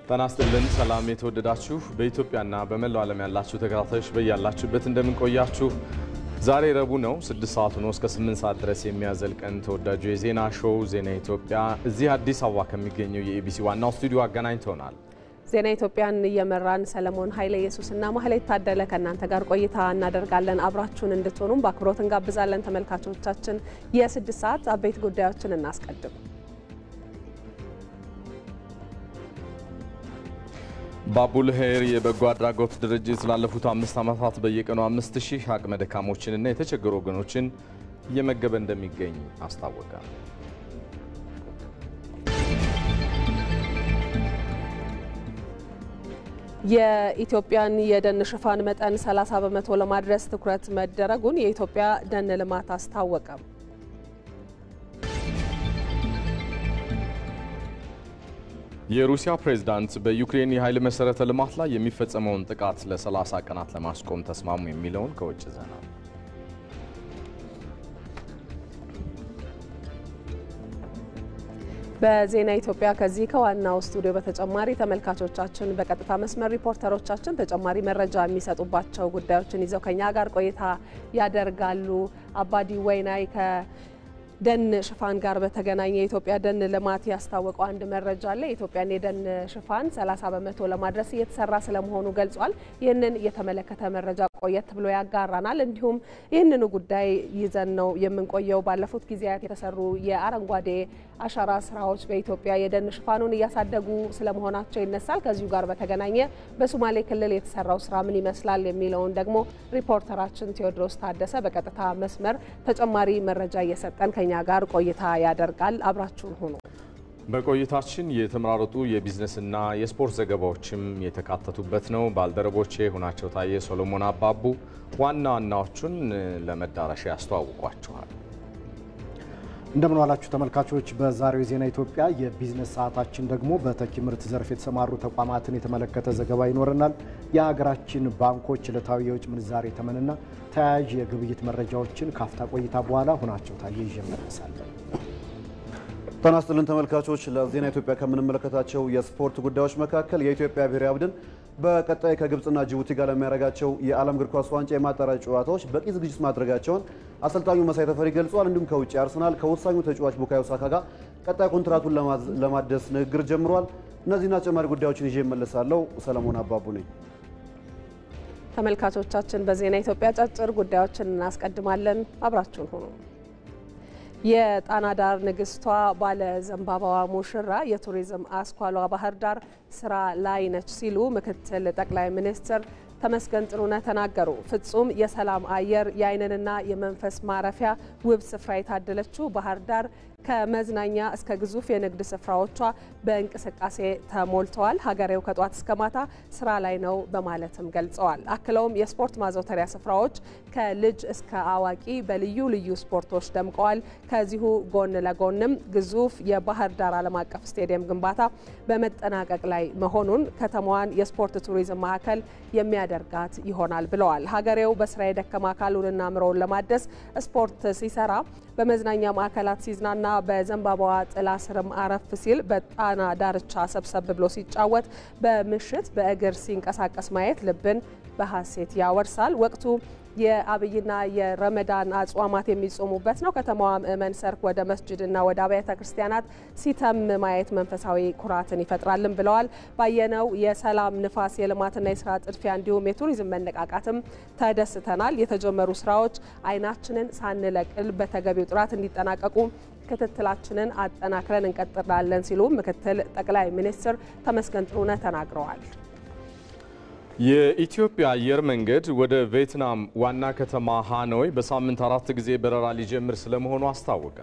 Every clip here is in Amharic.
ጤና ይስጥልን ሰላም የተወደዳችሁ በኢትዮጵያና በመላው ዓለም ያላችሁ ተከታታዮች በያላችሁበት እንደምን ቆያችሁ ዛሬ ረቡዕ ነው 6 ሰዓት ነው እስከ 8 ሰዓት ድረስ የሚያዘልቀን ተወዳጁ የዜና ሾው ዜና ኢትዮጵያ እዚህ አዲስ አበባ ከሚገኘው የኢቢሲ ዋናው ስቱዲዮ አገናኝቶናል ዜና ኢትዮጵያን እየመራን ሰለሞን ኃይለ ኢየሱስና ማህሌት ታደለ ከናንተ ጋር ቆይታ እናደርጋለን አብራችሁን እንድትሆኑም በአክብሮት እንጋብዛለን ተመልካቾቻችን የ6 ሰዓት አበይት ጉዳዮችን እናስቀድም ባቡል ሄር የበጎ አድራጎት ድርጅት ላለፉት 5 ዓመታት በየቀኑ 5000 አቅመ ደካሞችንና የተቸገሩ ወገኖችን እየመገበ እንደሚገኝ አስታወቀ። የኢትዮጵያን የደን ሽፋን መጠን 30% ለማድረስ ትኩረት መደረጉን የኢትዮጵያ ደን ልማት አስታወቀ። የሩሲያ ፕሬዝዳንት በዩክሬን የኃይል መሰረተ ልማት ላይ የሚፈጸመውን ጥቃት ለ30 ቀናት ለማስቆም ተስማሙ የሚለውን ከውጭ ዜና በዜና ኢትዮጵያ ከዚህ ከዋናው ስቱዲዮ በተጨማሪ ተመልካቾቻችን በቀጥታ መስመር ሪፖርተሮቻችን ተጨማሪ መረጃ የሚሰጡባቸው ጉዳዮችን ይዘው ከኛ ጋር ቆይታ ያደርጋሉ አባዲ ወይናይ ደን ሽፋን ጋር በተገናኘ የኢትዮጵያ ደን ልማት ያስታወቀው አንድ መረጃ አለ የኢትዮጵያን የደን ሽፋን 30% ለማድረስ እየተሰራ ስለመሆኑ ገልጿል ይህንን የተመለከተ መረጃ ቆየት ብሎ ያጋራናል እንዲሁም ይህንኑ ጉዳይ ይዘን ነው የምንቆየው ባለፉት ጊዜያት የተሰሩ የአረንጓዴ አሻራ ስራዎች በኢትዮጵያ የደን ሽፋኑን እያሳደጉ ስለመሆናቸው ይነሳል ከዚሁ ጋር በተገናኘ በሶማሌ ክልል የተሰራው ስራ ምን ይመስላል የሚለውን ደግሞ ሪፖርተራችን ቴዎድሮስ ታደሰ በቀጥታ መስመር ተጨማሪ መረጃ እየሰጠን ከኛ ጋር ቆይታ ያደርጋል አብራችሁን ሆኖ በቆይታችን የተመራረጡ የቢዝነስና የስፖርት ዘገባዎችም የተካተቱበት ነው ባልደረቦቼ ሆናቸው ታየ ሶሎሞን አባቡ ዋናዎቹን ለመዳረሻ ያስተዋውቋቸዋል እንደምን ዋላችሁ ተመልካቾች በዛሬው ዜና ኢትዮጵያ የቢዝነስ ሰዓታችን ደግሞ በተኪ ምርት ዘርፍ የተሰማሩ ተቋማትን የተመለከተ ዘገባ ይኖርናል የሀገራችን ባንኮች ዕለታዊ የውጭ ምንዛሬ ተመንና ተያያዥ የግብይት መረጃዎችን ካፍታ ቆይታ በኋላ ሆናቸው ታየ ይጀምራል ጤና ይስጥልን ተመልካቾች ለዜና ኢትዮጵያ ከምንመለከታቸው የስፖርት ጉዳዮች መካከል የኢትዮጵያ ብሔራዊ ቡድን በቀጣይ ከግብጽና ጅቡቲ ጋር ለሚያደርጋቸው የዓለም እግር ኳስ ዋንጫ የማጣሪያ ጨዋታዎች በቂ ዝግጅት ማድረጋቸውን አሰልጣኙ መሳይ ተፈሪ ገልጿል እንዲሁም ከውጪ አርሰናል ከወሳኙ ተጫዋች ቡካዮ ሳካ ጋር ቀጣይ ኮንትራቱን ለማደስ ንግግር ጀምሯል እነዚህና ተጨማሪ ጉዳዮችን ይዤ እመለሳለሁ ሰለሞን አባቡ ነኝ ተመልካቾቻችን በዜና ኢትዮጵያ ጫጭር ጉዳዮችን እናስቀድማለን አብራችሁን ሆኖ የጣና ዳር ንግስቷ ባለ ዘንባባዋ ሙሽራ የቱሪዝም አስኳሏ ባህር ዳር ስራ ላይ ነች ሲሉ ምክትል ጠቅላይ ሚኒስትር ተመስገን ጥሩነህ ተናገሩ ፍጹም የሰላም አየር የአይንንና የመንፈስ ማረፊያ ውብ ስፍራ የታደለችው ባህር ዳር ከመዝናኛ እስከ ግዙፍ የንግድ ስፍራዎቿ በእንቅስቃሴ ተሞልተዋል ሀገሬው ከጧት እስከ ማታ ስራ ላይ ነው በማለትም ገልጸዋል አክለውም የስፖርት ማዘውተሪያ ስፍራዎች ከልጅ እስከ አዋቂ በልዩ ልዩ ስፖርቶች ደምቀዋል ከዚሁ ጎን ለጎንም ግዙፍ የባህር ዳር ዓለም አቀፍ ስቴዲየም ግንባታ በመጠናቀቅ ላይ መሆኑን ከተማዋን የስፖርት ቱሪዝም ማዕከል የሚያደርጋት ይሆናል ብለዋል ሀገሬው በስራ የደከማ አካሉንና አእምሮውን ለማደስ ስፖርት ሲሰራ በመዝናኛ ማዕከላት ሲዝናና በዘንባባዋ ጥላ ስርም አረፍ ሲል በጣና ዳርቻ ሰብሰብ ብሎ ሲጫወት በምሽት በእግር ሲንቀሳቀስ ማየት ልብን በሐሴት ያወርሳል ወቅቱ የአብይና የረመዳን አጽዋማት የሚጾሙበት ነው ከተማዋ ምእመን ሰርክ ወደ መስጂድና ወደ አብያተ ክርስቲያናት ሲተም ማየት መንፈሳዊ ኩራትን ይፈጥራልን ብለዋል ባየነው የሰላም ንፋስ የልማትና የስራ ጥድፊያ እንዲሁም የቱሪዝም መነቃቃትም ተደስተናል የተጀመሩ ስራዎች አይናችንን ሳንለቅል በተገቢው ጥራት እንዲጠናቀቁ ክትትላችንን አጠናክረን እንቀጥላለን ሲሉ ምክትል ጠቅላይ ሚኒስትር ተመስገን ጥሩነህ ተናግረዋል የኢትዮጵያ አየር መንገድ ወደ ቪየትናም ዋና ከተማ ሃኖይ በሳምንት 4 ጊዜ በረራ ሊጀምር ስለመሆኑ አስታወቀ።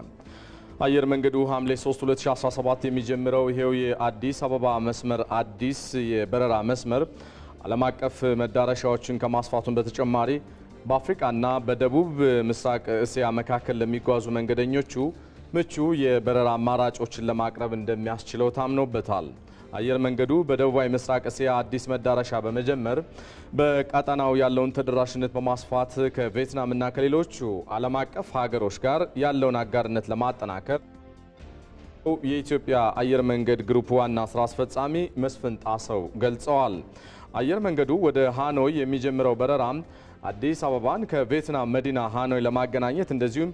አየር መንገዱ ሐምሌ 3 2017 የሚጀምረው ይሄው የአዲስ አበባ መስመር አዲስ የበረራ መስመር ዓለም አቀፍ መዳረሻዎችን ከማስፋቱን በተጨማሪ በአፍሪካና በደቡብ ምስራቅ እስያ መካከል ለሚጓዙ መንገደኞቹ ምቹ የበረራ አማራጮችን ለማቅረብ እንደሚያስችለው ታምኖበታል። አየር መንገዱ በደቡባዊ ምስራቅ እስያ አዲስ መዳረሻ በመጀመር በቀጠናው ያለውን ተደራሽነት በማስፋት ከቪየትናምና ከሌሎች ዓለም አቀፍ ሀገሮች ጋር ያለውን አጋርነት ለማጠናከር የኢትዮጵያ አየር መንገድ ግሩፕ ዋና ስራ አስፈጻሚ መስፍን ጣሰው ገልጸዋል። አየር መንገዱ ወደ ሃኖይ የሚጀምረው በረራ አዲስ አበባን ከቪየትናም መዲና ሃኖይ ለማገናኘት እንደዚሁም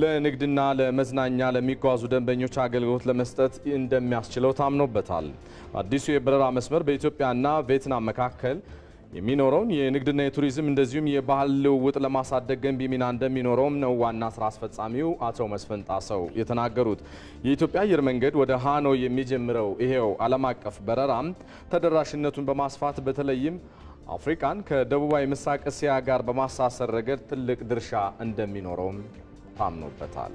ለንግድና ለመዝናኛ ለሚጓዙ ደንበኞች አገልግሎት ለመስጠት እንደሚያስችለው ታምኖበታል። አዲሱ የበረራ መስመር በኢትዮጵያና ቪየትናም መካከል የሚኖረውን የንግድና የቱሪዝም እንደዚሁም የባህል ልውውጥ ለማሳደግ ገንቢ ሚና እንደሚኖረውም ነው ዋና ስራ አስፈጻሚው አቶ መስፍን ጣሰው የተናገሩት። የኢትዮጵያ አየር መንገድ ወደ ሃኖይ የሚጀምረው ይሄው ዓለም አቀፍ በረራ ተደራሽነቱን በማስፋት በተለይም አፍሪካን ከደቡባዊ ምስራቅ እስያ ጋር በማሳሰር ረገድ ትልቅ ድርሻ እንደሚኖረውም ታምኖበታል።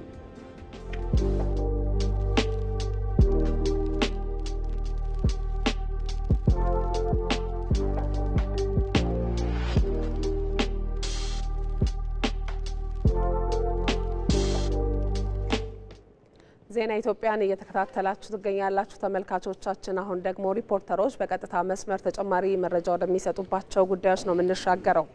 ዜና ኢትዮጵያን እየተከታተላችሁ ትገኛላችሁ ተመልካቾቻችን። አሁን ደግሞ ሪፖርተሮች በቀጥታ መስመር ተጨማሪ መረጃ ወደሚሰጡባቸው ጉዳዮች ነው የምንሻገረው።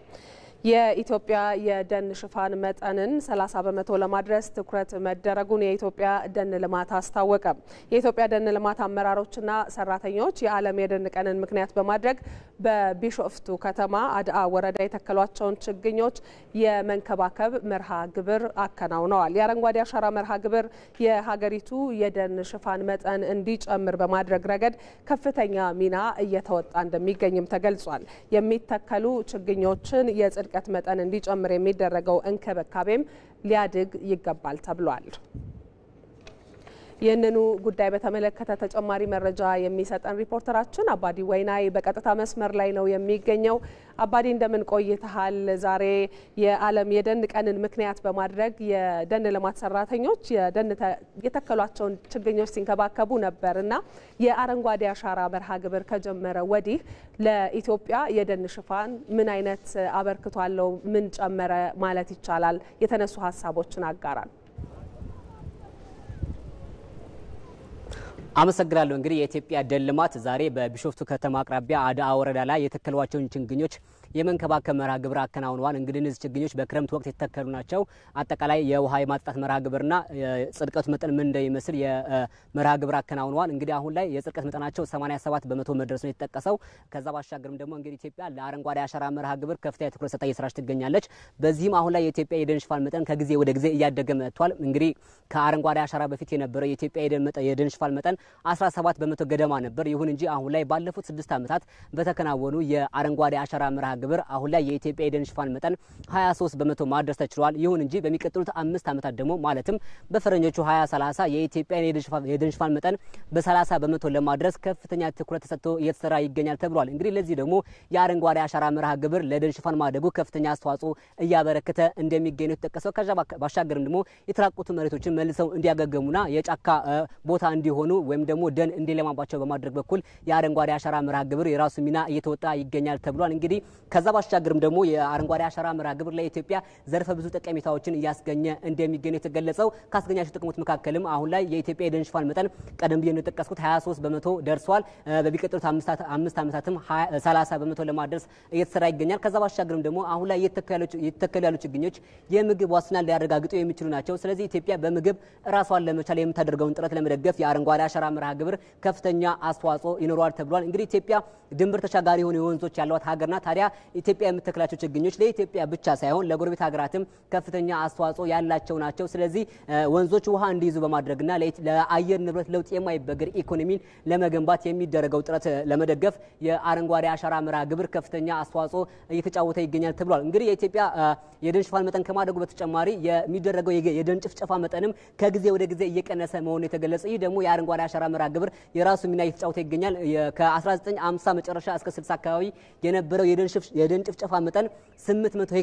የኢትዮጵያ የደን ሽፋን መጠንን 30 በመቶ ለማድረስ ትኩረት መደረጉን የኢትዮጵያ ደን ልማት አስታወቀ። የኢትዮጵያ ደን ልማት አመራሮችና ሰራተኞች የዓለም የደን ቀንን ምክንያት በማድረግ በቢሾፍቱ ከተማ አድአ ወረዳ የተከሏቸውን ችግኞች የመንከባከብ መርሃ ግብር አከናውነዋል። የአረንጓዴ አሻራ መርሃ ግብር የሀገሪቱ የደን ሽፋን መጠን እንዲጨምር በማድረግ ረገድ ከፍተኛ ሚና እየተወጣ እንደሚገኝም ተገልጿል። የሚተከሉ ችግኞችን የጽድቀት መጠን እንዲጨምር የሚደረገው እንክብካቤም ሊያድግ ይገባል ተብሏል። ይህንኑ ጉዳይ በተመለከተ ተጨማሪ መረጃ የሚሰጠን ሪፖርተራችን አባዲ ወይናይ በቀጥታ መስመር ላይ ነው የሚገኘው። አባዲ እንደምን ቆይተሃል? ዛሬ የዓለም የደን ቀንን ምክንያት በማድረግ የደን ልማት ሰራተኞች የተከሏቸውን ችግኞች ሲንከባከቡ ነበርና የአረንጓዴ አሻራ መርሃ ግብር ከጀመረ ወዲህ ለኢትዮጵያ የደን ሽፋን ምን አይነት አበርክቶ አለው? ምን ጨመረ ማለት ይቻላል? የተነሱ ሀሳቦችን አጋራል። አመሰግናለሁ። እንግዲህ የኢትዮጵያ ደን ልማት ዛሬ በቢሾፍቱ ከተማ አቅራቢያ አድአ ወረዳ ላይ የተከሏቸውን ችግኞች የመንከባከብ መርሃ ግብር አከናውነዋል። እንግዲህ እነዚህ ችግኞች በክረምት ወቅት የተተከሉ ናቸው። አጠቃላይ የውሃ የማጥጣት መርሃ ግብርና ጽድቀቱ መጠን ምን እንደሚመስል የመርሃ ግብር አከናውነዋል። እንግዲህ አሁን ላይ የጽድቀት መጠናቸው 87 በመቶ መድረሱን የተጠቀሰው። ከዛ ባሻገርም ደግሞ እንግዲህ ኢትዮጵያ ለአረንጓዴ አሻራ መርሃ ግብር ከፍተኛ ትኩረት ሰጥታ እየሰራች ትገኛለች። በዚህም አሁን ላይ የኢትዮጵያ የደን ሽፋን መጠን ከጊዜ ወደ ጊዜ እያደገ መጥቷል። እንግዲህ ከአረንጓዴ አሻራ በፊት የነበረው የኢትዮጵያ የደን ሽፋን መጠን 17 በመቶ ገደማ ነበር። ይሁን እንጂ አሁን ላይ ባለፉት 6 ዓመታት በተከናወኑ የአረንጓዴ አሻራ መርሃ ግብር አሁን ላይ የኢትዮጵያ የደን ሽፋን መጠን 23 በመቶ ማድረስ ተችሏል። ይሁን እንጂ በሚቀጥሉት 5 ዓመታት ደግሞ ማለትም በፈረንጆቹ 2030 የኢትዮጵያ የደን ሽፋን መጠን በ30 በመቶ ለማድረስ ከፍተኛ ትኩረት ተሰጥቶ እየተሰራ ይገኛል ተብሏል። እንግዲህ ለዚህ ደግሞ የአረንጓዴ አሻራ መርሃ ግብር ለደን ሽፋን ማደጉ ከፍተኛ አስተዋጽኦ እያበረከተ እንደሚገኝ ነው የተጠቀሰው። ከዛ ባሻገርም ደግሞ የተራቆቱ መሬቶችን መልሰው እንዲያገገሙና የጫካ ቦታ እንዲሆኑ ወይም ደግሞ ደን እንዲለማባቸው በማድረግ በኩል የአረንጓዴ አሻራ መርሃ ግብር የራሱ ሚና እየተወጣ ይገኛል ተብሏል። እንግዲህ ከዛ ባሻገርም ደግሞ የአረንጓዴ አሻራ መርሃ ግብር ለኢትዮጵያ ዘርፈ ብዙ ጠቀሜታዎችን እያስገኘ እንደሚገኝ የተገለጸው። ካስገኛቸው ጥቅሞች መካከልም አሁን ላይ የኢትዮጵያ የደን ሽፋን መጠን ቀደም ብዬ እንደተጠቀስኩት 23 በመቶ ደርሷል። በሚቀጥሉት 5 ዓመታትም 30 በመቶ ለማድረስ እየተሰራ ይገኛል። ከዛ ባሻገርም ደግሞ አሁን ላይ እየተተከሉ ያሉ ችግኞች የምግብ ዋስትናን ሊያረጋግጡ የሚችሉ ናቸው። ስለዚህ ኢትዮጵያ በምግብ ራሷን ለመቻል የምታደርገውን ጥረት ለመደገፍ የአረንጓዴ አሻራ መርሃ ግብር ከፍተኛ አስተዋጽኦ ይኖረዋል ተብሏል። እንግዲህ ኢትዮጵያ ድንበር ተሻጋሪ የሆኑ ወንዞች ያሏት ሀገርና ታዲያ ኢትዮጵያ የምትተክላቸው ችግኞች ለኢትዮጵያ ብቻ ሳይሆን ለጎረቤት ሀገራትም ከፍተኛ አስተዋጽኦ ያላቸው ናቸው። ስለዚህ ወንዞች ውሃ እንዲይዙ በማድረግና ለአየር ንብረት ለውጥ የማይበገር ኢኮኖሚን ለመገንባት የሚደረገው ጥረት ለመደገፍ የአረንጓዴ አሻራ መርሃ ግብር ከፍተኛ አስተዋጽኦ እየተጫወተ ይገኛል ተብሏል። እንግዲህ የኢትዮጵያ የደን ሽፋን መጠን ከማደጉ በተጨማሪ የሚደረገው የደን ጭፍጨፋ መጠንም ከጊዜ ወደ ጊዜ እየቀነሰ መሆኑ የተገለጸ። ይህ ደግሞ የአረንጓዴ አሻራ መርሃ ግብር የራሱ ሚና እየተጫወተ ይገኛል። ከ1950 መጨረሻ እስከ 60 አካባቢ የነበረው የደን ጭፍጨፋ መጠን 800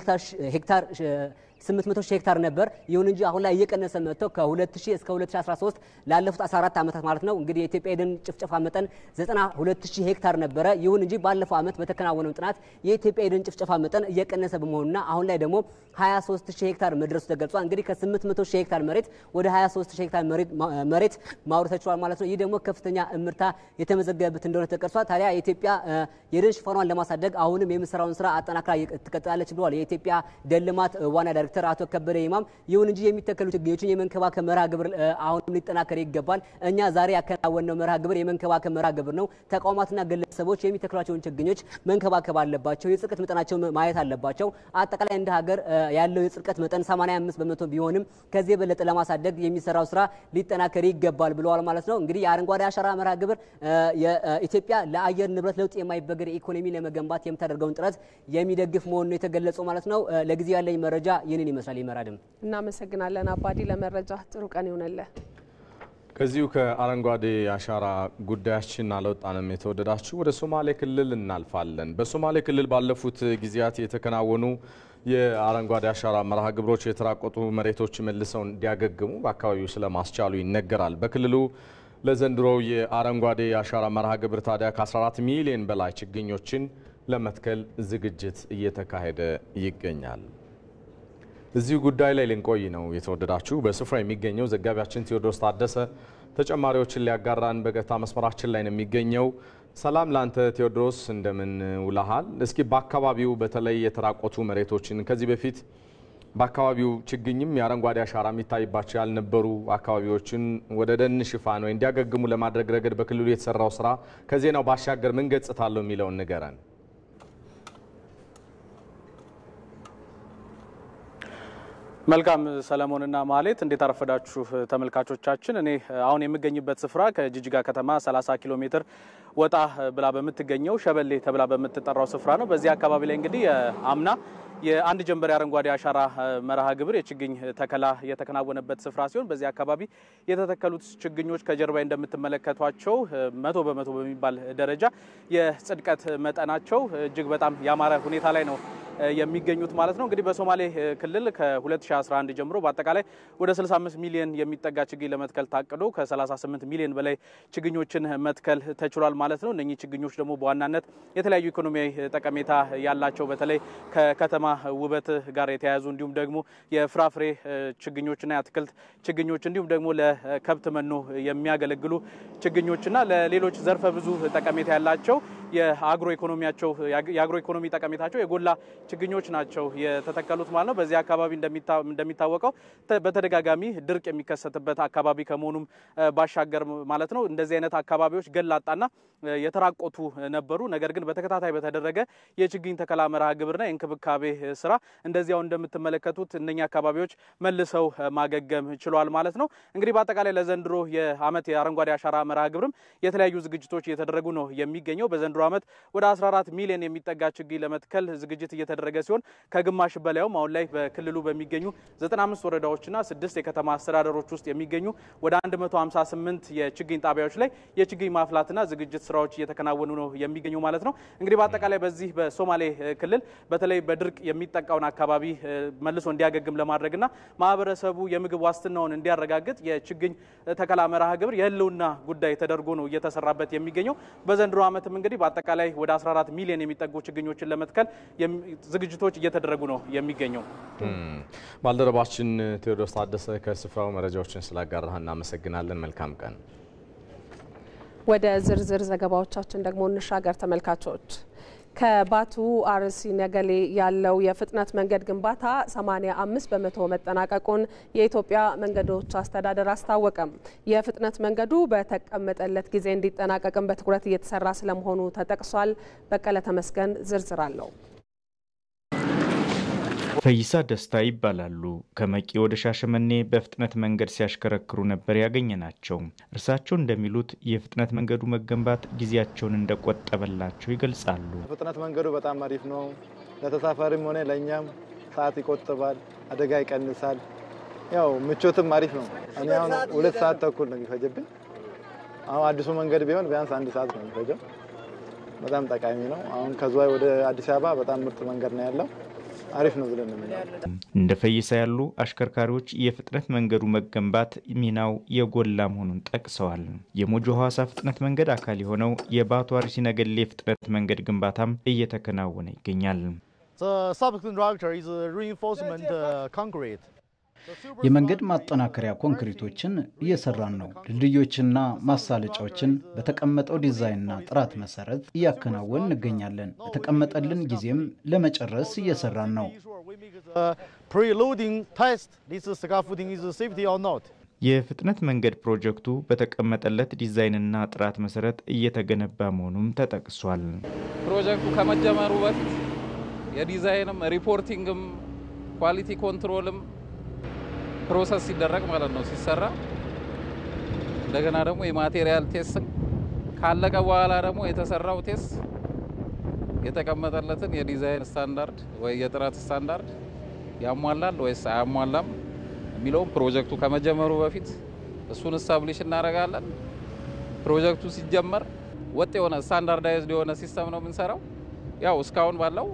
ሄክታር ነበር። ይሁን እንጂ አሁን ላይ እየቀነሰ መጥቶ ከ2000 እስከ 2013 ላለፉት 14 ዓመታት ማለት ነው እንግዲህ የኢትዮጵያ የደን ጭፍጨፋ መጠን 92000 ሄክታር ነበረ። ይሁን እንጂ ባለፈው ዓመት በተከናወነው ጥናት የኢትዮጵያ የደን ጭፍጨፋ መጠን እየቀነሰ በመሆኑና አሁን ላይ ደግሞ 23000 ሄክታር መድረሱ ተገልጿል። እንግዲህ ከ800000 ሄክታር መሬት ወደ 23000 ሄክታር መሬት ማውረድ ተችሏል ማለት ነው። ይህ ደግሞ ከፍተኛ እምርታ የተመዘገበበት እንደሆነ ተቀርጿል። ታዲያ የኢትዮጵያ የደን ሽፋኗን ለማሳደግ አሁንም የምስራውን ስራ አጠናክራ ትቀጥላለች ብለዋል የኢትዮጵያ ደን ልማት ዋና ዳይሬክተር አቶ ከበደ ኢማም ይሁን እንጂ የሚተከሉ ችግኞችን የመንከባከብ መርሃ ግብር አሁንም ሊጠናከር ይገባል። እኛ ዛሬ ያከናወነው መርሃ ግብር የመንከባከብ መርሃ ግብር ነው። ተቋማትና ግለሰቦች የሚተክሏቸውን ችግኞች መንከባከብ አለባቸው። የጽድቀት መጠናቸው ማየት አለባቸው። አጠቃላይ እንደ ሀገር ያለው የጽድቀት መጠን 85% ቢሆንም ከዚህ በለጠ ለማሳደግ የሚሰራው ስራ ሊጠናከር ይገባል ብለዋል ማለት ነው። እንግዲህ የአረንጓዴ አሻራ መርሃ ግብር የኢትዮጵያ ለአየር ንብረት ለውጥ የማይበገር ኢኮኖሚ ለመገንባት የምታደርገውን ጥረት የሚደግፍ መሆኑን የተገለጸው ማለት ነው። ለጊዜው ያለኝ መረጃ ይህንን ይመስላል። ይመራድም እናመሰግናለን አባዲ ለመረጃ ጥሩ ቀን ይሁንልህ። ከዚሁ ከአረንጓዴ አሻራ ጉዳያችን አልወጣንም። የተወደዳችሁ ወደ ሶማሌ ክልል እናልፋለን። በሶማሌ ክልል ባለፉት ጊዜያት የተከናወኑ የአረንጓዴ አሻራ መርሃ ግብሮች የተራቆቱ መሬቶች መልሰው እንዲያገግሙ በአካባቢው ስለማስቻሉ ይነገራል። በክልሉ ለዘንድሮው የአረንጓዴ አሻራ መርሃ ግብር ታዲያ ከ14 ሚሊዮን በላይ ችግኞችን ለመትከል ዝግጅት እየተካሄደ ይገኛል። እዚሁ ጉዳይ ላይ ልንቆይ ነው የተወደዳችሁ። በስፍራ የሚገኘው ዘጋቢያችን ቴዎድሮስ ታደሰ ተጨማሪዎችን ሊያጋራን በቀጥታ መስመራችን ላይ ነው የሚገኘው። ሰላም ላንተ ቴዎድሮስ፣ እንደምን ውለሃል? እስኪ በአካባቢው በተለይ የተራቆቱ መሬቶችን ከዚህ በፊት በአካባቢው ችግኝም የአረንጓዴ አሻራ የሚታይባቸው ያልነበሩ አካባቢዎችን ወደ ደን ሽፋን ወይ እንዲያገግሙ ለማድረግ ረገድ በክልሉ የተሰራው ስራ ከዜናው ባሻገር ምን ገጽታ አለው የሚለውን ንገረን። መልካም ሰለሞንና ማህሌት እንዴት አረፈዳችሁ ተመልካቾቻችን። እኔ አሁን የምገኝበት ስፍራ ከጂጂጋ ከተማ 30 ኪሎ ሜትር ወጣ ብላ በምትገኘው ሸበሌ ተብላ በምትጠራው ስፍራ ነው። በዚህ አካባቢ ላይ እንግዲህ አምና የአንድ ጀንበር አረንጓዴ አሻራ መርሃ ግብር የችግኝ ተከላ የተከናወነበት ስፍራ ሲሆን በዚህ አካባቢ የተተከሉት ችግኞች ከጀርባ እንደምትመለከቷቸው 100% በሚባል ደረጃ የጽድቀት መጠናቸው እጅግ በጣም ያማረ ሁኔታ ላይ ነው የሚገኙት ማለት ነው። እንግዲህ በሶማሌ ክልል ከ2011 ጀምሮ በአጠቃላይ ወደ 65 ሚሊዮን የሚጠጋ ችግኝ ለመትከል ታቅዶ ከ38 ሚሊዮን በላይ ችግኞችን መትከል ተችሏል ማለት ነው። እነኚህ ችግኞች ደግሞ በዋናነት የተለያዩ ኢኮኖሚያዊ ጠቀሜታ ያላቸው በተለይ ከከተማ ውበት ጋር የተያያዙ እንዲሁም ደግሞ የፍራፍሬ ችግኞችና የአትክልት ችግኞች እንዲሁም ደግሞ ለከብት መኖ የሚያገለግሉ ችግኞችና ለሌሎች ዘርፈ ብዙ ጠቀሜታ ያላቸው የአግሮ ኢኮኖሚ ጠቀሜታቸው የጎላ ችግኞች ናቸው የተተከሉት ማለት ነው። በዚህ አካባቢ እንደሚታወቀው በተደጋጋሚ ድርቅ የሚከሰትበት አካባቢ ከመሆኑም ባሻገር ማለት ነው እንደዚህ አይነት አካባቢዎች ገላጣና የተራቆቱ ነበሩ። ነገር ግን በተከታታይ በተደረገ የችግኝ ተከላ መርሃ ግብርና የእንክብካቤ ስራ እንደዚያው እንደምትመለከቱት እነኛ አካባቢዎች መልሰው ማገገም ችሏል ማለት ነው። እንግዲህ በአጠቃላይ ለዘንድሮ የዓመት የአረንጓዴ አሻራ መርሃ ግብርም የተለያዩ ዝግጅቶች እየተደረጉ ነው የሚገኘው። በዘንድሮ ዓመት ወደ 14 ሚሊዮን የሚጠጋ ችግኝ ለመትከል ዝግጅት እየተደረገ ሲሆን ከግማሽ በላይም አሁን ላይ በክልሉ በሚገኙ 95 ወረዳዎችና 6 የከተማ አስተዳደሮች ውስጥ የሚገኙ ወደ 158 የችግኝ ጣቢያዎች ላይ የችግኝ ማፍላትና ዝግጅት ስራዎች እየተከናወኑ ነው የሚገኙ ማለት ነው። እንግዲህ በአጠቃላይ በዚህ በሶማሌ ክልል በተለይ በድርቅ የሚጠቃውን አካባቢ መልሶ እንዲያገግም ለማድረግና ማህበረሰቡ የምግብ ዋስትናውን እንዲያረጋግጥ የችግኝ ተከላ መርሃ ግብር የህልውና ጉዳይ ተደርጎ ነው እየተሰራበት የሚገኘው። በዘንድሮ ዓመትም እንግዲህ በአጠቃላይ ወደ 14 ሚሊዮን የሚጠጉ ችግኞችን ለመትከል ዝግጅቶች እየተደረጉ ነው የሚገኘው። ባልደረባችን ቴዎድሮስ ታደሰ ከስፍራው መረጃዎችን ስላጋራህ እናመሰግናለን። መልካም ቀን። ወደ ዝርዝር ዘገባዎቻችን ደግሞ እንሻገር ተመልካቾች። ከባቱ አርሲ ነገሌ ያለው የፍጥነት መንገድ ግንባታ 85% መጠናቀቁን የኢትዮጵያ መንገዶች አስተዳደር አስታወቀም። የፍጥነት መንገዱ በተቀመጠለት ጊዜ እንዲጠናቀቅም በትኩረት እየተሰራ ስለመሆኑ ተጠቅሷል። በቀለ ተመስገን ዝርዝር አለው። ፈይሳ ደስታ ይባላሉ። ከመቂ ወደ ሻሸመኔ በፍጥነት መንገድ ሲያሽከረክሩ ነበር ያገኘናቸው። እርሳቸው እንደሚሉት የፍጥነት መንገዱ መገንባት ጊዜያቸውን እንደቆጠበላቸው ይገልጻሉ። ፍጥነት መንገዱ በጣም አሪፍ ነው። ለተሳፋሪም ሆነ ለኛም ሰዓት ይቆጥባል፣ አደጋ ይቀንሳል። ያው ምቾትም አሪፍ ነው። እኔ አሁን 2 ሰዓት ተኩል ነው የሚፈጀብኝ። አሁን አዲሱ መንገድ ቢሆን ቢያንስ 1 ሰዓት ነው የሚፈጀው። በጣም ጠቃሚ ነው። አሁን ከዝዋይ ወደ አዲስ አበባ በጣም ምርጥ መንገድ ነው ያለው። አሪፍ ነው ብለን ነው። እንደ ፈይሳ ያሉ አሽከርካሪዎች የፍጥነት መንገዱ መገንባት ሚናው የጎላ መሆኑን ጠቅሰዋል። የሞጆ ሐዋሳ ፍጥነት መንገድ አካል የሆነው የባቱ አርሲ ነገሌ ፍጥነት መንገድ ግንባታም እየተከናወነ ይገኛል። The subsequent structure is reinforcement concrete. የመንገድ ማጠናከሪያ ኮንክሪቶችን እየሰራን ነው። ድልድዮችና ማሳለጫዎችን በተቀመጠው ዲዛይንና ጥራት መሰረት እያከናወን እንገኛለን። በተቀመጠልን ጊዜም ለመጨረስ እየሰራን ነው። የፍጥነት መንገድ ፕሮጀክቱ በተቀመጠለት ዲዛይንና ጥራት መሰረት እየተገነባ መሆኑም ተጠቅሷል። ፕሮጀክቱ ከመጀመሩ በፊት የዲዛይንም ሪፖርቲንግም ኳሊቲ ኮንትሮልም ፕሮሰስ ሲደረግ ማለት ነው ሲሰራ እንደገና ደግሞ የማቴሪያል ቴስት ካለቀ በኋላ ደግሞ የተሰራው ቴስት የተቀመጠለትን የዲዛይን ስታንዳርድ ወይ የጥራት ስታንዳርድ ያሟላል ወይስ አያሟላም የሚለው ፕሮጀክቱ ከመጀመሩ በፊት እሱን ስታብሊሽ እናደርጋለን። ፕሮጀክቱ ሲጀመር ወጥ የሆነ ስታንዳርዳይዝድ የሆነ ሲስተም ነው የምንሰራው። ያው እስካሁን ባለው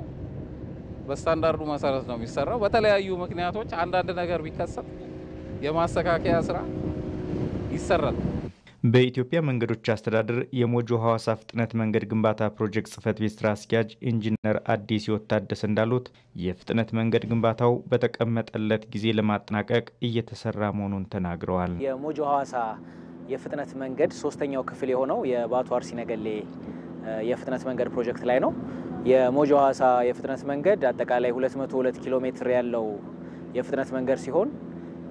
በስታንዳርዱ መሰረት ነው የሚሰራው። በተለያዩ ምክንያቶች አንዳንድ ነገር ቢከሰት የማስተካከያ ስራ ይሰራል። በኢትዮጵያ መንገዶች አስተዳደር የሞጆ ሐዋሳ ፍጥነት መንገድ ግንባታ ፕሮጀክት ጽህፈት ቤት ስራ አስኪያጅ ኢንጂነር አዲስ ይወታደስ እንዳሉት የፍጥነት መንገድ ግንባታው በተቀመጠለት ጊዜ ለማጠናቀቅ እየተሰራ መሆኑን ተናግረዋል። የሞጆ ሐዋሳ የፍጥነት መንገድ ሶስተኛው ክፍል የሆነው የባቱ አርሲ ነገሌ የፍጥነት መንገድ ፕሮጀክት ላይ ነው። የሞጆ ሐዋሳ የፍጥነት መንገድ አጠቃላይ 202 ኪሎ ሜትር ያለው የፍጥነት መንገድ ሲሆን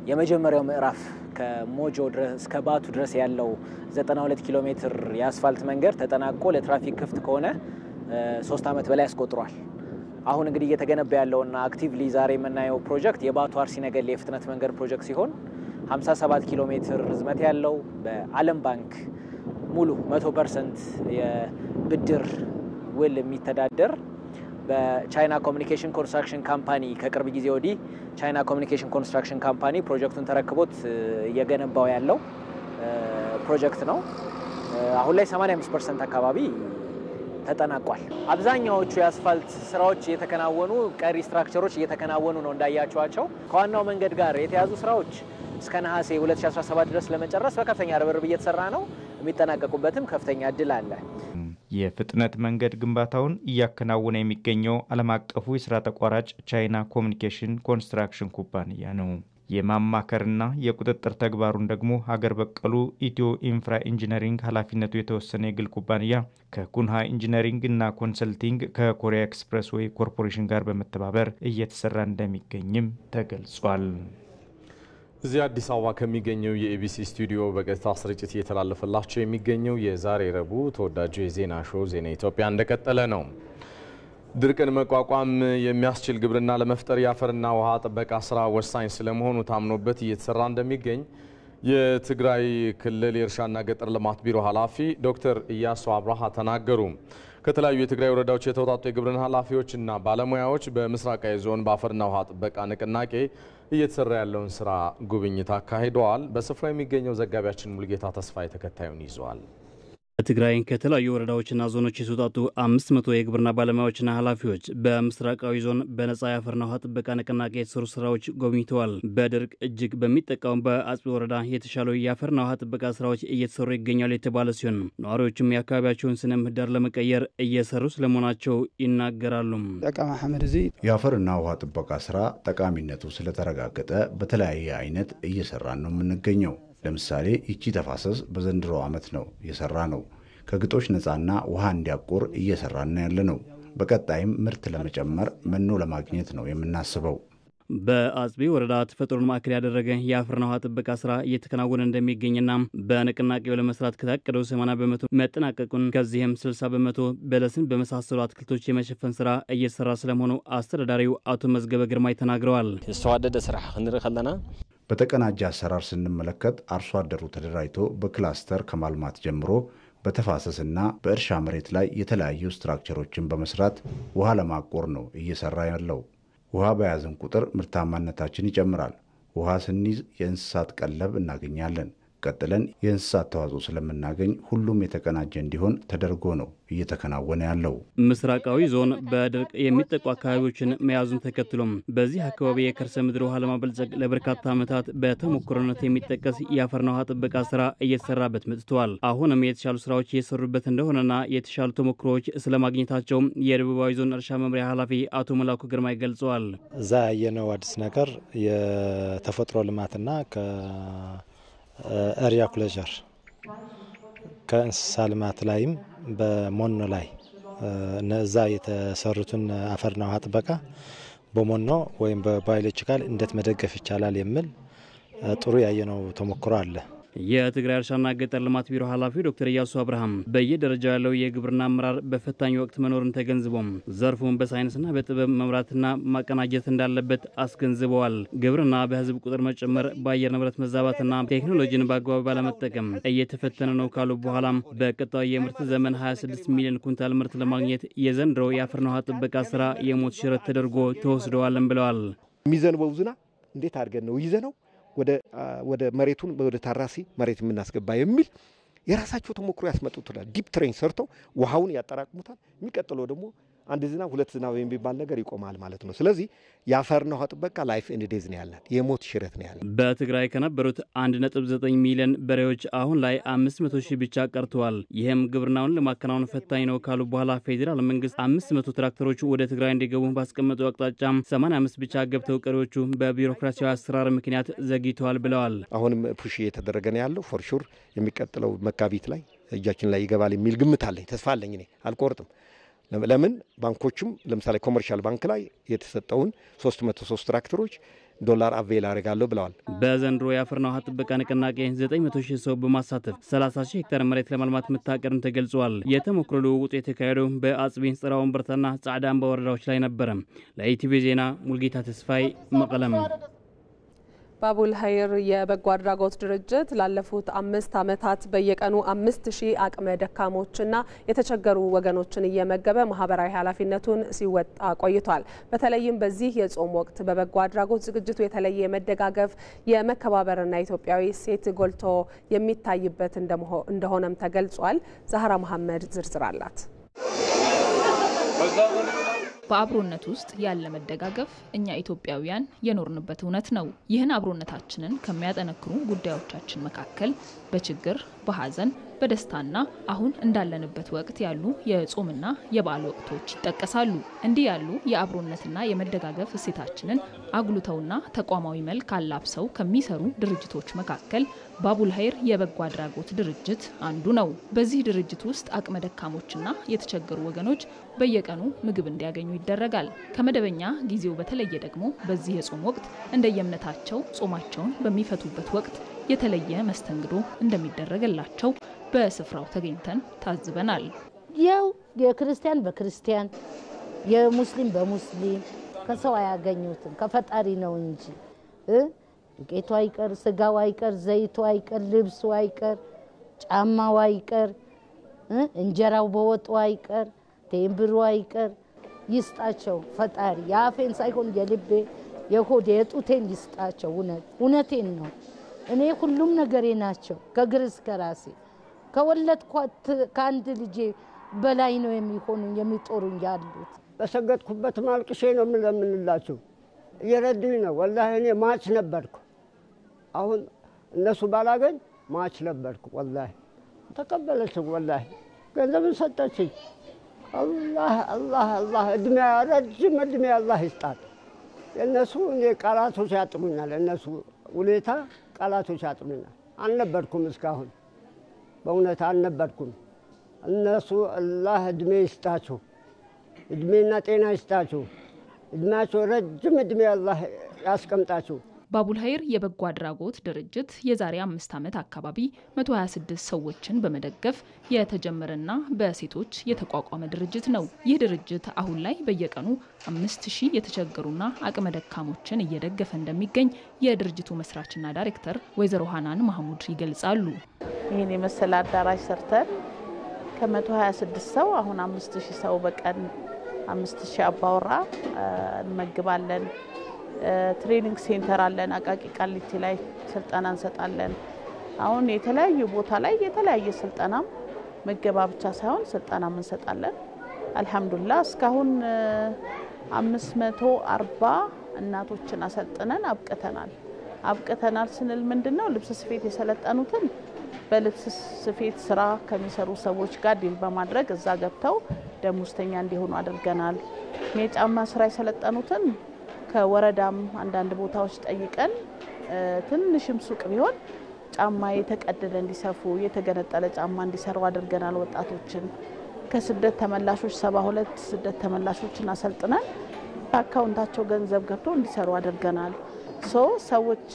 የመጀመሪያው ምዕራፍ ከሞጆ ድረስ እስከ ባቱ ድረስ ያለው 92 ኪሎ ሜትር የአስፋልት መንገድ ተጠናቆ ለትራፊክ ክፍት ከሆነ 3 ዓመት በላይ ያስቆጥሯል። አሁን እንግዲህ እየተገነባ ያለውና አክቲቭሊ ዛሬ የምናየው ፕሮጀክት የባቱ አርሲ ነገሌ የፍጥነት መንገድ ፕሮጀክት ሲሆን 57 ኪሎ ሜትር ርዝመት ያለው በዓለም ባንክ ሙሉ 100% የብድር ውል የሚተዳደር በቻይና ኮሚኒኬሽን ኮንስትራክሽን ካምፓኒ ከቅርብ ጊዜ ወዲህ ቻይና ኮሚኒኬሽን ኮንስትራክሽን ካምፓኒ ፕሮጀክቱን ተረክቦት እየገነባው ያለው ፕሮጀክት ነው። አሁን ላይ 85% አካባቢ ተጠናቋል። አብዛኛዎቹ የአስፋልት ስራዎች እየተከናወኑ ቀሪ ስትራክቸሮች እየተከናወኑ ነው። እንዳያቸዋቸው ከዋናው መንገድ ጋር የተያዙ ስራዎች እስከ ነሐሴ 2017 ድረስ ለመጨረስ በከፍተኛ ርብርብ እየተሰራ ነው። የሚጠናቀቁበትም ከፍተኛ እድል አለ። የፍጥነት መንገድ ግንባታውን እያከናወነ የሚገኘው ዓለም አቀፉ የስራ ተቋራጭ ቻይና ኮሚኒኬሽን ኮንስትራክሽን ኩባንያ ነው። የማማከርና የቁጥጥር ተግባሩን ደግሞ ሀገር በቀሉ ኢትዮ ኢንፍራ ኢንጂነሪንግ ኃላፊነቱ የተወሰነ የግል ኩባንያ ከኩንሃ ኢንጂነሪንግ እና ኮንሰልቲንግ ከኮሪያ ኤክስፕሬስ ዌይ ኮርፖሬሽን ጋር በመተባበር እየተሰራ እንደሚገኝም ተገልጿል። እዚህ አዲስ አበባ ከሚገኘው የኤቢሲ ስቱዲዮ በቀጥታ ስርጭት እየተላለፈላቸው የሚገኘው የዛሬ ረቡዕ ተወዳጁ የዜና ሾው ዜና ኢትዮጵያ እንደቀጠለ ነው። ድርቅን መቋቋም የሚያስችል ግብርና ለመፍጠር የአፈርና ውሃ ጥበቃ ስራ ወሳኝ ስለመሆኑ ታምኖበት እየተሰራ እንደሚገኝ የትግራይ ክልል የእርሻና ገጠር ልማት ቢሮ ኃላፊ ዶክተር ኢያሱ አብርሃ ተናገሩ። ከተለያዩ የትግራይ ወረዳዎች የተውጣጡ የግብርና ኃላፊዎችና ባለሙያዎች በምስራቃዊ ዞን በአፈርና ውሃ ጥበቃ ንቅናቄ እየተሰራ ያለውን ስራ ጉብኝት አካሂደዋል። በስፍራው የሚገኘው ዘጋቢያችን ሙልጌታ ተስፋዬ ተከታዩን ይዟል። በትግራይ ከተለያዩ ወረዳዎችና ዞኖች የተውጣጡ 500 የግብርና ባለሙያዎችና ኃላፊዎች በምስራቃዊ ዞን በነጻ የአፈርና ውሃ ጥበቃ ንቅናቄ የተሰሩ ስራዎች ጎብኝተዋል። በድርቅ እጅግ በሚጠቃው በአጽቢ ወረዳ የተሻሉ የአፈርና ውሃ ጥበቃ ስራዎች እየተሰሩ ይገኛሉ የተባለ ሲሆን ነዋሪዎችም የአካባቢያቸውን ስነ ምህዳር ለመቀየር እየሰሩ ስለመሆናቸው ይናገራሉ። የአፈርና ውሃ ጥበቃ ስራ ጠቃሚነቱ ስለተረጋገጠ በተለያየ አይነት እየሰራን ነው የምንገኘው። ለምሳሌ ይቺ ተፋሰስ በዘንድሮ ዓመት ነው የሰራ ነው። ከግጦሽ ነፃና ውሃ እንዲያቆር እየሰራን ያለ ነው። በቀጣይም ምርት ለመጨመር መኖ ለማግኘት ነው የምናስበው። በአጽቢ ወረዳ ተፈጥሮን ማዕከል ያደረገ የአፈርና ውሃ ጥበቃ ስራ እየተከናወነ እንደሚገኝና በንቅናቄው ለመስራት ከታቀደው 80% መጠናቀቁን ከዚህም 60% በለስን በመሳሰሉ አትክልቶች የመሸፈን ስራ እየሰራ ስለመሆኑ አስተዳዳሪው አቶ መዝገበ ግርማይ ተናግረዋል። የተዋደደ ስራ ክንሪ ከለና በተቀናጀ አሰራር ስንመለከት አርሶ አደሩ ተደራጅቶ በክላስተር ከማልማት ጀምሮ በተፋሰስና በእርሻ መሬት ላይ የተለያዩ ስትራክቸሮችን በመስራት ውሃ ለማቆር ነው እየሰራ ያለው። ውሃ በያዘን ቁጥር ምርታማነታችን ይጨምራል። ውሃ ስንይዝ የእንስሳት ቀለብ እናገኛለን። ቀጥለን የእንስሳት ተዋጽኦ ስለምናገኝ ሁሉም የተቀናጀ እንዲሆን ተደርጎ ነው እየተከናወነ ያለው። ምስራቃዊ ዞን በድርቅ የሚጠቁ አካባቢዎችን መያዙን ተከትሎም በዚህ አካባቢ የከርሰ ምድር ውሃ ለማበልጸግ ለበርካታ ዓመታት በተሞክሮነት የሚጠቀስ የአፈርና ውሃ ጥበቃ ስራ እየተሰራበት መጥቷል። አሁንም የተሻሉ ስራዎች እየሰሩበት እንደሆነና የተሻሉ ተሞክሮዎች ስለማግኘታቸው የደቡባዊ ዞን እርሻ መምሪያ ኃላፊ አቶ መላኩ ግርማይ ገልጸዋል። እዛ ያየነው አዲስ ነገር የተፈጥሮ ልማትና ከኤሪያ ክሎዥር ከእንስሳ ልማት ላይም በሞኖ ላይ እነዛ የተሰሩትን አፈርና ውሃ ጥበቃ በሞኖ ወይም በባዮሎጂካል እንዴት መደገፍ ይቻላል የሚል ጥሩ ያየነው ተሞክሮ አለ። የትግራይ እርሻና ገጠር ልማት ቢሮ ኃላፊ ዶክተር ኢያሱ አብርሃም በየደረጃው ያለው የግብርና አመራር በፈታኝ ወቅት መኖርን ተገንዝቦም ዘርፉን በሳይንስና በጥበብ መምራትና ማቀናጀት እንዳለበት አስገንዝበዋል። ግብርና በህዝብ ቁጥር መጨመር፣ በአየር ንብረት መዛባትና ቴክኖሎጂን በአግባቡ ባለመጠቀም እየተፈተነ ነው ካሉ በኋላም በቀጣዩ የምርት ዘመን 26 ሚሊዮን ኩንታል ምርት ለማግኘት የዘንድሮው የአፈርና ውሃ ጥበቃ ስራ የሞት ሽረት ተደርጎ ተወስደዋልም ብለዋል። የሚዘንበው ዝናብ እንዴት አድርገን ነው ይዘነው ወደ መሬቱን ወደ ታራሲ መሬት የምናስገባ የሚል የራሳቸው ተሞክሮ ያስመጡታል። ዲፕ ትሬን ሰርተው ውሃውን ያጠራቅሙታል። የሚቀጥለው ደግሞ አንድ ዝናብ ሁለት ዝናብ የሚባል ነገር ይቆማል ማለት ነው። ስለዚህ የአፈርና ውሃ ጥበቃ ላይፍ ኤንድ ዴዝ ነው ያላት፣ የሞት ሽረት ነው ያላት። በትግራይ ከነበሩት 1.9 ሚሊዮን በሬዎች አሁን ላይ 500 ሺህ ብቻ ቀርተዋል። ይህም ግብርናውን ለማከናወን ፈታኝ ነው ካሉ በኋላ ፌዴራል መንግስት 500 ትራክተሮች ወደ ትግራይ እንዲገቡ ባስቀመጠው አቅጣጫ 85 ብቻ ገብተው ቀሪዎቹ በቢሮክራሲያዊ አሰራር ምክንያት ዘግይተዋል ብለዋል። አሁንም ፑሽ እየተደረገ ነው ያለው። ፎር ሹር የሚቀጥለው መጋቢት ላይ እጃችን ላይ ይገባል የሚል ግምት አለኝ፣ ተስፋ አለኝ። እኔ አልቆርጥም። ለምን ባንኮችም ለምሳሌ ኮመርሻል ባንክ ላይ የተሰጠውን 303 ትራክተሮች ዶላር አቬል አደርጋለሁ ብለዋል። በዘንድሮ የአፈርና ውሃ ጥበቃ ንቅናቄ 900 ሺህ ሰው በማሳተፍ 30 ሺህ ሄክታር መሬት ለማልማት መታቀድም ተገልጿል። የተሞክሮ ልውውጡ የተካሄደው በአጽቢ፣ ጽራ ወንበርታና ጻዕዳ አምባ ወረዳዎች ላይ ነበረ። ለኢቲቪ ዜና ሙልጌታ ተስፋይ መቀለም። ባቡል ሀይር የበጎ አድራጎት ድርጅት ላለፉት 5 ዓመታት በየቀኑ 5000 አቅመ ደካሞችና የተቸገሩ ወገኖችን እየመገበ ማህበራዊ ኃላፊነቱን ሲወጣ ቆይቷል። በተለይም በዚህ የጾም ወቅት በበጎ አድራጎት ዝግጅቱ የተለየ የመደጋገፍ የመከባበርና ኢትዮጵያዊ ሴት ጎልቶ የሚታይበት እንደሆነም ተገልጿል። ዛህራ መሐመድ ዝርዝር አላት። በአብሮነት ውስጥ ያለ መደጋገፍ እኛ ኢትዮጵያውያን የኖርንበት እውነት ነው። ይህን አብሮነታችንን ከሚያጠነክሩ ጉዳዮቻችን መካከል በችግር፣ በሐዘን፣ በደስታና አሁን እንዳለንበት ወቅት ያሉ የጾምና የበዓል ወቅቶች ይጠቀሳሉ። እንዲህ ያሉ የአብሮነትና የመደጋገፍ እሴታችንን አጉልተውና ተቋማዊ መልክ አላብሰው ከሚሰሩ ድርጅቶች መካከል ባቡል ሀይር የበጎ አድራጎት ድርጅት አንዱ ነው። በዚህ ድርጅት ውስጥ አቅመ ደካሞችና የተቸገሩ ወገኖች በየቀኑ ምግብ እንዲያገኙ ይደረጋል። ከመደበኛ ጊዜው በተለየ ደግሞ በዚህ የጾም ወቅት እንደየእምነታቸው ጾማቸውን በሚፈቱበት ወቅት የተለየ መስተንግዶ እንደሚደረግላቸው በስፍራው ተገኝተን ታዝበናል። ያው የክርስቲያን በክርስቲያን የሙስሊም በሙስሊም ከሰው አያገኙትም ከፈጣሪ ነው እንጂ ዱቄቱ አይቀር፣ ስጋው አይቀር፣ ዘይቱ አይቀር፣ ልብሱ አይቀር፣ ጫማው አይቀር፣ እንጀራው በወጡ አይቀር፣ ቴምብሩ አይቀር። ይስጣቸው ፈጣሪ የአፌን ሳይሆን የልቤ የሆዴ የጡቴን ይስጣቸው። እውነቴን ነው። እኔ ሁሉም ነገሬ ናቸው። ከግር እስከ ራሴ ከወለድኳት ከአንድ ልጄ በላይ ነው የሚሆኑ የሚጦሩኝ ያሉት። በሰገድኩበት ማልቅሼ ነው የምንላቸው። እየረዱኝ ነው። ወላሂ እኔ ማች ነበርኩ። አሁን እነሱ ባላገኝ ማች ነበርኩ። ወላሂ ተቀበለችኝ። ወላሂ ገንዘብን ሰጠችኝ። አላህ አላህ አላህ እድሜ ረጅም እድሜ አላህ ይስጣት። የእነሱ እኔ ቃላቶች ያጥሩኛል። እነሱ ሁኔታ ቃላቶች ያጥሩኛል። አልነበርኩም እስካሁን በእውነት አልነበርኩም። እነሱ አላህ እድሜ ይስጣቸው፣ እድሜና ጤና ይስጣቸው፣ እድሜያቸው ረጅም እድሜ አላህ ያስቀምጣቸው። ባቡል ሀይር የበጎ አድራጎት ድርጅት የዛሬ 5 ዓመት አካባቢ 126 ሰዎችን በመደገፍ የተጀመረና በሴቶች የተቋቋመ ድርጅት ነው። ይህ ድርጅት አሁን ላይ በየቀኑ 5000 የተቸገሩና አቅመ ደካሞችን እየደገፈ እንደሚገኝ የድርጅቱ መስራችና ዳይሬክተር ወይዘሮ ሃናን ማህሙድ ይገልጻሉ። ይህን የመሰለ አዳራሽ ሰርተን ከ126 ሰው አሁን 5000 ሰው በቀን 5000 አባወራ እንመግባለን። ትሬኒንግ ሴንተር አለን። አቃቂ ቃሊቲ ላይ ስልጠና እንሰጣለን። አሁን የተለያዩ ቦታ ላይ የተለያየ ስልጠና ምገባ ብቻ ሳይሆን ስልጠና እንሰጣለን። አልহামዱሊላህ እስካሁን 540 እናቶችን አሰልጥነን አብቅተናል ስንል ምንድነው ልብስ ስፌት የሰለጠኑትን በልብስ ስፌት ስራ ከሚሰሩ ሰዎች ጋር ዲል በማድረግ እዛ ገብተው ደሞዝተኛ እንዲሆኑ አድርገናል። የጫማ ስራ የሰለጠኑትን ከወረዳም አንዳንድ ቦታዎች ጠይቀን ትንሽም ሱቅ ቢሆን ጫማ የተቀደደ እንዲሰፉ የተገነጠለ ጫማ እንዲሰሩ አድርገናል። ወጣቶችን ከስደት ተመላሾች 72 ስደት ተመላሾችን አሰልጥነን አካውንታቸው ገንዘብ ገብቶ እንዲሰሩ አድርገናል። ሰዎች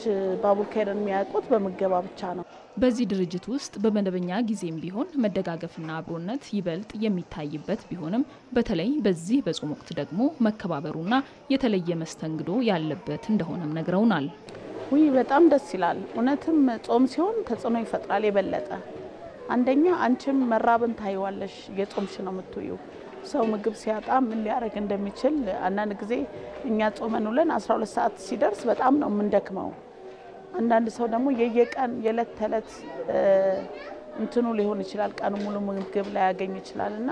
ባቡል ኸይርን የሚያውቁት በምገባ ብቻ ነው። በዚህ ድርጅት ውስጥ በመደበኛ ጊዜም ቢሆን መደጋገፍና አብሮነት ይበልጥ የሚታይበት ቢሆንም በተለይ በዚህ በጾም ወቅት ደግሞ መከባበሩና የተለየ መስተንግዶ ያለበት እንደሆነም ነግረውናል። ውይ በጣም ደስ ይላል። እውነትም ጾም ሲሆን ተጽዕኖ ይፈጥራል የበለጠ። አንደኛ አንቺም መራብን ታይዋለሽ የጾምሽ ነው የምትዩ። ሰው ምግብ ሲያጣ ምን ሊያረግ እንደሚችል አንዳንድ ጊዜ እኛ ጾመን ውለን 12 ሰዓት ሲደርስ በጣም ነው የምንደክመው። አንዳንድ ሰው ደግሞ የየቀን የለት ተለት እንትኑ ሊሆን ይችላል ቀኑ ሙሉ ምግብ ላይ ያገኝ ይችላልና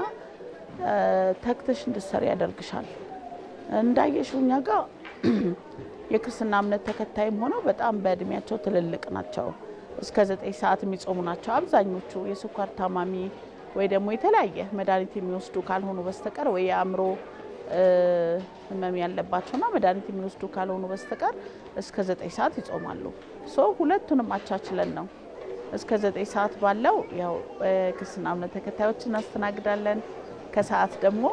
ተክተሽ እንድትሰሪ ያደርግሻል። እንዳየሽውኛ ጋር የክርስትና እምነት ተከታይም ሆነው በጣም በእድሜያቸው ትልልቅ ናቸው። እስከ 9 ሰዓት የሚጾሙ ናቸው አብዛኞቹ። የስኳር ታማሚ ወይ ደግሞ የተለያየ መድኃኒት የሚወስዱ ካልሆኑ በስተቀር ወይ የአእምሮ ህመም ያለባቸውና መድኃኒት የሚወስዱ ካልሆኑ በስተቀር እስከ 9 ሰዓት ይጾማሉ። ሁለቱንም አቻችለን ነው እስከ 9 ሰዓት ባለው ያው ክርስትና እምነት ተከታዮችን እናስተናግዳለን። ከሰዓት ደግሞ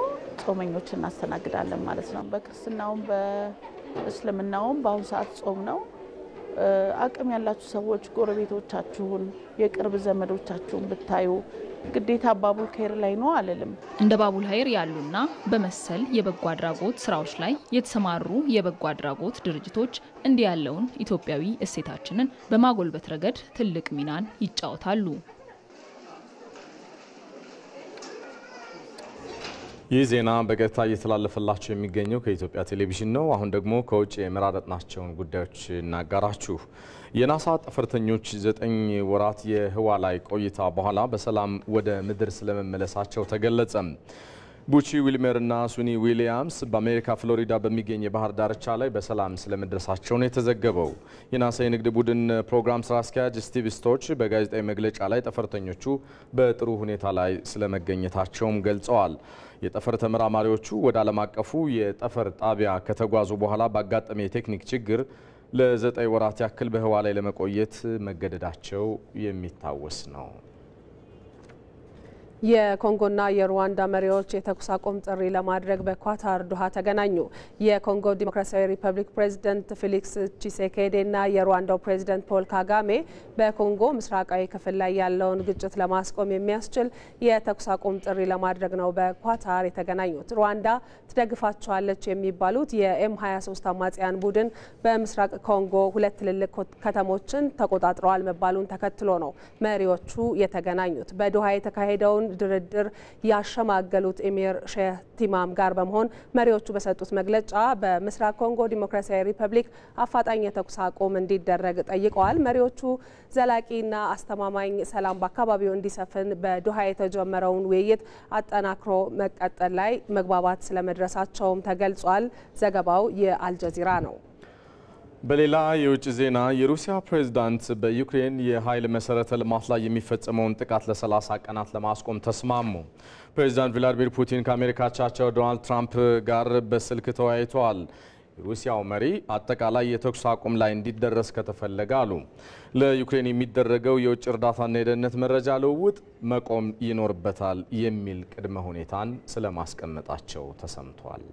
ጾመኞችን እናስተናግዳለን ማለት ነው። በክርስትናውም በእስልምናውም በአሁን ሰዓት ጾም ነው። አቅም ያላችሁ ሰዎች ጎረቤቶቻችሁን የቅርብ ዘመዶቻችሁን ብታዩ ግዴታ ባቡል ኸይር ላይ ነው አለልም። እንደ ባቡል ኸይር ያሉና በመሰል የበጎ አድራጎት ስራዎች ላይ የተሰማሩ የበጎ አድራጎት ድርጅቶች እንዲህ ያለውን ኢትዮጵያዊ እሴታችንን በማጎልበት ረገድ ትልቅ ሚናን ይጫወታሉ። ይህ ዜና በቀጥታ እየተላለፈላችሁ የሚገኘው ከኢትዮጵያ ቴሌቪዥን ነው። አሁን ደግሞ ከውጭ የመራረጥናቸውን ጉዳዮች እናጋራችሁ። የናሳ ጠፈርተኞች 9 ወራት የህዋ ላይ ቆይታ በኋላ በሰላም ወደ ምድር ስለመመለሳቸው ተገለጸ። ቡቺ ዊልሜር እና ሱኒ ዊሊያምስ በአሜሪካ ፍሎሪዳ በሚገኝ የባህር ዳርቻ ላይ በሰላም ስለመድረሳቸው ነው የተዘገበው። የናሳ የንግድ ቡድን ፕሮግራም ስራ አስኪያጅ ስቲቭ ስቶች በጋዜጣዊ መግለጫ ላይ ጠፈርተኞቹ በጥሩ ሁኔታ ላይ ስለመገኘታቸውም ገልጸዋል። የጠፈር ተመራማሪዎቹ ወደ ዓለም አቀፉ የጠፈር ጣቢያ ከተጓዙ በኋላ ባጋጠመ የቴክኒክ ችግር ለ9 ወራት ያክል በህዋ ላይ ለመቆየት መገደዳቸው የሚታወስ ነው። የኮንጎና የሩዋንዳ መሪዎች የተኩስ አቁም ጥሪ ለማድረግ በኳታር ዶሃ ተገናኙ። የኮንጎ ዲሞክራሲያዊ ሪፐብሊክ ፕሬዝዳንት ፌሊክስ ቺሴኬዲና የሩዋንዳው ፕሬዝዳንት ፖል ካጋሜ በኮንጎ ምስራቃዊ ክፍል ላይ ያለውን ግጭት ለማስቆም የሚያስችል የተኩስ አቁም ጥሪ ለማድረግ ነው በኳታር የተገናኙት። ሩዋንዳ ትደግፋቸዋለች የሚባሉት የኤም23 አማጽያን ቡድን በምስራቅ ኮንጎ 2 ትልልቅ ከተሞችን ተቆጣጥረዋል መባሉን ተከትሎ ነው መሪዎቹ የተገናኙት። በዶሃ የተካሄደውን ድርድር ያሸማገሉት ኤሚር ሼህ ቲማም ጋር በመሆን መሪዎቹ በሰጡት መግለጫ በምስራቅ ኮንጎ ዲሞክራሲያዊ ሪፐብሊክ አፋጣኝ የተኩስ አቁም እንዲደረግ ጠይቀዋል። መሪዎቹ ዘላቂና አስተማማኝ ሰላም በአካባቢው እንዲሰፍን በዶሃ የተጀመረውን ውይይት አጠናክሮ መቀጠል ላይ መግባባት ስለመድረሳቸውም ተገልጿል። ዘገባው የአልጀዚራ ነው። በሌላ የውጭ ዜና የሩሲያ ፕሬዝዳንት በዩክሬን የኃይል መሰረተ ልማት ላይ የሚፈጸመውን ጥቃት ለ30 ቀናት ለማስቆም ተስማሙ። ፕሬዝዳንት ቭላዲሚር ፑቲን ከአሜሪካ አቻቸው ዶናልድ ትራምፕ ጋር በስልክ ተወያይተዋል። የሩሲያው መሪ አጠቃላይ የተኩስ አቁም ላይ እንዲደረስ ከተፈለገ አሉ ለዩክሬን የሚደረገው የውጭ እርዳታና የደህንነት መረጃ ልውውጥ መቆም ይኖርበታል የሚል ቅድመ ሁኔታን ስለማስቀመጣቸው ተሰምቷል።